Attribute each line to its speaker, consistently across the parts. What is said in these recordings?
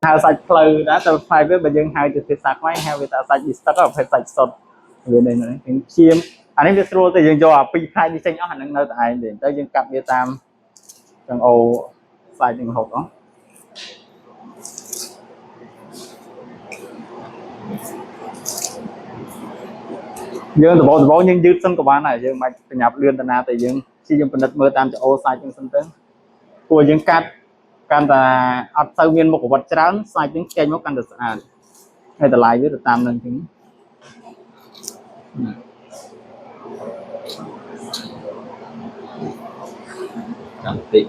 Speaker 1: hao sạch phơi đã từ phai với bây giờ hai từ từ sạch máy hao về tạo sạch gì tất cả phải sạch sạch về đây này những chiêm anh ấy biết rồi từ giờ cho pi khai đi xem nó hành năng nơi tại để tới dân cặp Việt Nam trong ô sạch những hộp đó dương từ bộ nhưng dư sân của bạn này dương mạch nhập liên tân na từ dương si dương phần đất mưa tam cho ô sạch trong sân tới của dương cắt can ta ấp sâu viên một của vật trắng sạch những cây nó can được sạch hay là lại với được tam lên chứng cảm tị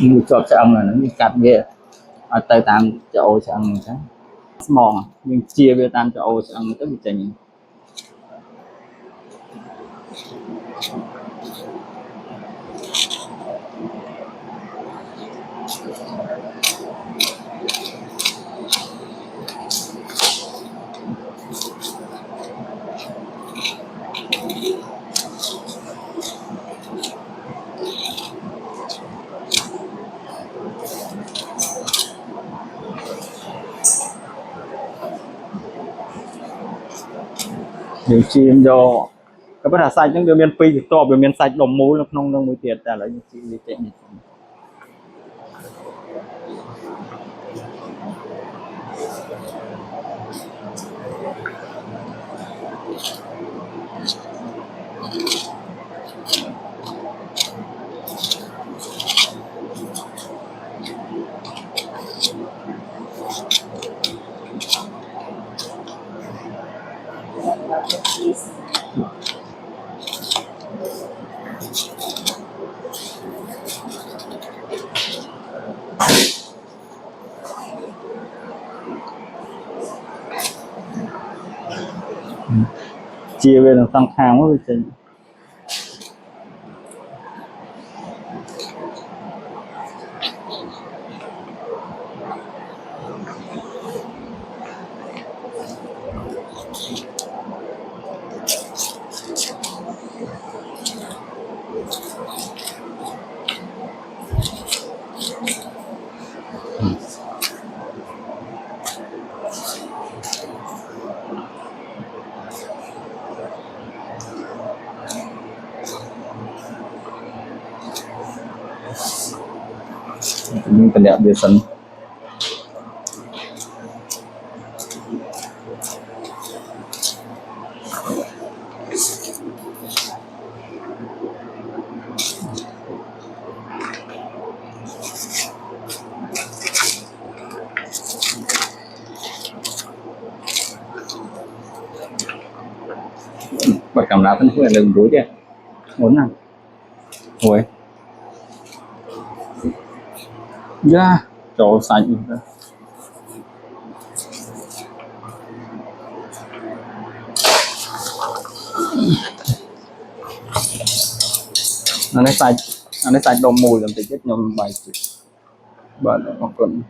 Speaker 1: như cho ăn là nó như cặp ghê ở tây tam chỗ sẽ ăn cái mòn nhưng chia về tam chỗ sẽ ăn tới bị chỉnh những chim do các bạn sai những biểu miền phi thì to biểu miền sạch đồng mối là không đông mối tiềnแต่là những chim bị chỉnh chia về là tăng hàng quá chỉnh những cái đẹp biệt sân bật cảm giác thân phận đừng đối chứ muốn nào ôi yeah chỗ sạch anh ấy sạch đồng mùi làm gì chết nhom bài bạn một tuần